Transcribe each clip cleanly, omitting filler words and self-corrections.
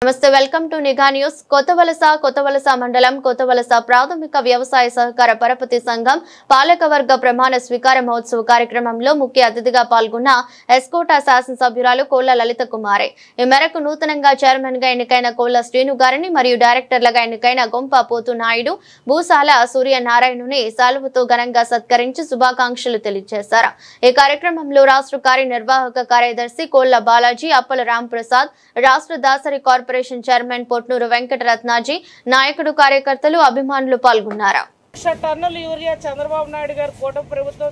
నమస్తే welcome to నిఘా news. Kothavalasa మండలం కొత్తవలస ప్రాథమిక వ్యవసాయ సహకార పరపతి సంఘం పాలకవర్గ ప్రమాణ స్వీకార మహోత్సవ కార్యక్రమంలో ముఖ్య అతిథిగా పాల్గొన్న ఎస్కోట శాసనసభ్యురాలు కోళ్ల లలిత కుమారి. ఈ మేరకు నూతనంగా చైర్మన్ గా ఎన్నికైన కోళ్ల శ్రీను గారిని మరియు డైరెక్టర్లుగా ఎన్నికైన గొంప పోతు నాయుడు, భూసాల సూర్యనారాయణుని శాలువతో ఘనంగా సత్కరించి శుభాకాంక్షలు తెలియజేశారు. ఈ కార్యక్రమంలో రాష్ట్ర కార్యనిర్వాహక కార్యదర్శి కోళ్ల బాలాజీ, అప్పల రామ్ ప్రసాద్, రాష్ట్ర దాసరి కార్పొరేషన్ చైర్మన్ పొట్నూరు వెంకటరత్నాజీ, నాయకుడు, కార్యకర్తలు, అభిమానులు పాల్గొన్నారు. 1,00,000 టన్నుల యూరియా చంద్రబాబు నాయుడు గారు కూటమి ప్రభుత్వం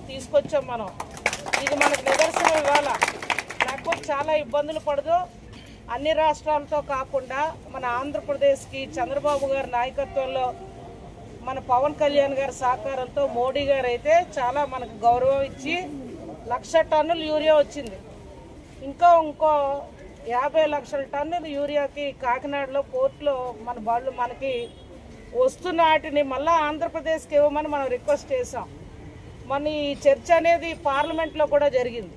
తీసుకొచ్చాం. మనం ఇది మనకు నిదర్శనం. ఇవాళ లేకపోతే చాలా ఇబ్బందులు పడదు. అన్ని రాష్ట్రాలతో కాకుండా మన ఆంధ్రప్రదేశ్కి చంద్రబాబు గారి నాయకత్వంలో మన పవన్ కళ్యాణ్ గారి సహకారంతో మోడీ గారు అయితే చాలా మనకు గౌరవం ఇచ్చి 1,00,000 టన్నుల యూరియా వచ్చింది. ఇంకో 50 లక్షల టన్నుల యూరియాకి కాకినాడలో పోర్టులో మన వాళ్ళు మనకి వస్తున్న వాటిని మళ్ళీ ఆంధ్రప్రదేశ్కి ఇవ్వమని మనం రిక్వెస్ట్ చేసాం. మన ఈ చర్చ అనేది పార్లమెంట్లో కూడా జరిగింది.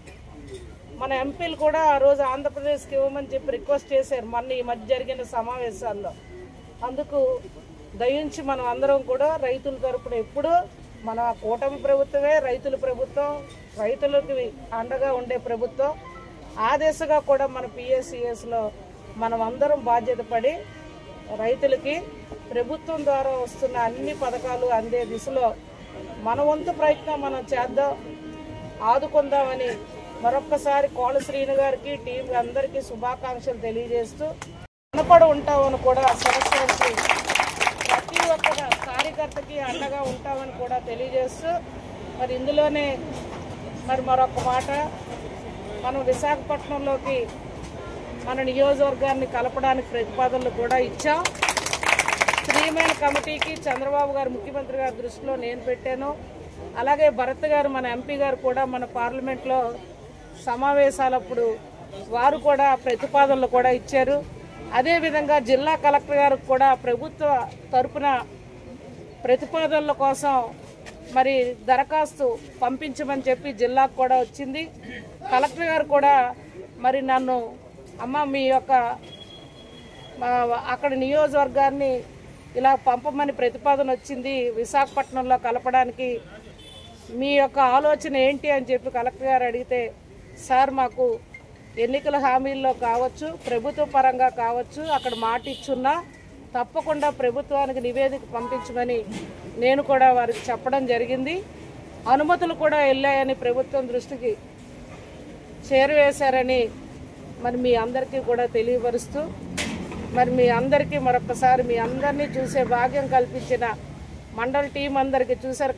మన ఎంపీలు కూడా ఆ రోజు ఆంధ్రప్రదేశ్కి ఇవ్వమని చెప్పి రిక్వెస్ట్ చేశారు మొన్న ఈ మధ్య జరిగిన సమావేశాల్లో. అందుకు దయించి మనం అందరం కూడా రైతుల తరపున ఎప్పుడు మన కూటమి ప్రభుత్వమే రైతుల ప్రభుత్వం, రైతులకి అండగా ఉండే ప్రభుత్వం. ఆ దిశగా కూడా మన పిఎస్సిఎస్లో మనం అందరం బాధ్యత పడి రైతులకి ప్రభుత్వం ద్వారా వస్తున్న అన్ని పథకాలు అందే దిశలో మన వంతు ప్రయత్నం మనం చేద్దాం, ఆదుకుందామని మరొక్కసారి కోళ్ల శ్రీను గారికి, టీం అందరికీ శుభాకాంక్షలు తెలియజేస్తూ రుణపడి ఉంటామని కూడా సమస్యలకి ప్రతి ఒక్క కార్యకర్తకి అండగా ఉంటామని కూడా తెలియజేస్తూ మరి ఇందులోనే మరొక మాట, మనం విశాఖపట్నంలోకి మన నియోజకవర్గాన్ని కలపడానికి ప్రతిపాదనలు కూడా ఇచ్చాం. శ్రీమైన కమిటీకి చంద్రబాబు గారు ముఖ్యమంత్రి గారి దృష్టిలో నేను పెట్టాను. అలాగే భరత్ గారు మన ఎంపీ గారు కూడా మన పార్లమెంట్లో సమావేశాలప్పుడు వారు కూడా ప్రతిపాదనలు కూడా ఇచ్చారు. అదేవిధంగా జిల్లా కలెక్టర్ గారికి కూడా ప్రభుత్వ తరపున ప్రతిపాదనల కోసం మరి దరఖాస్తు పంపించమని చెప్పి జిల్లాకు కూడా వచ్చింది. కలెక్టర్ గారు కూడా మరి నన్ను మీ యొక్క అక్కడ నియోజకవర్గాన్ని ఇలా పంపమని ప్రతిపాదన వచ్చింది విశాఖపట్నంలో కలపడానికి, మీ యొక్క ఆలోచన ఏంటి అని చెప్పి కలెక్టర్ గారు అడిగితే, సార్ మాకు ఎన్నికల హామీల్లో కావచ్చు, ప్రభుత్వ పరంగా కావచ్చు, అక్కడ మాట ఇచ్చున్నా తప్పకుండా ప్రభుత్వానికి నివేదిక పంపించమని నేను కూడా వారికి చెప్పడం జరిగింది. అనుమతులు కూడా వెళ్ళాయని ప్రభుత్వం దృష్టికి చేరవేశారని మరి మీ అందరికీ కూడా తెలియపరుస్తూ మరి మీ అందరికీ మరొకసారి మీ అందరినీ చూసే భాగ్యం కల్పించిన మండలి టీం అందరికీ చూసారు.